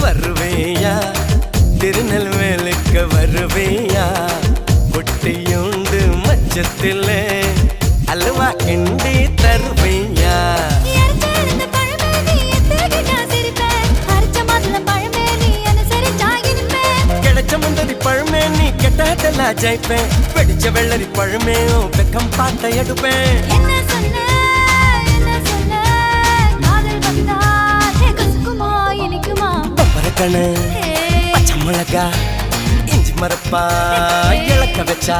வருவேயா திருநெல்வேலுக்கு வருவேயா பொட்டியுண்டு மச்சத்திலே அல்வா கிண்டி தருவேயா கிடைச்ச முந்தரி பழமே நீ கெட்டதெல்லாம் ஜெயிப்பேன் வெடிச்ச வெள்ளரி பழமே வெக்கம் பார்த்த எடுப்பேன் பச்சை மிளகா இஞ்சி மரப்பா இழக்க வச்சா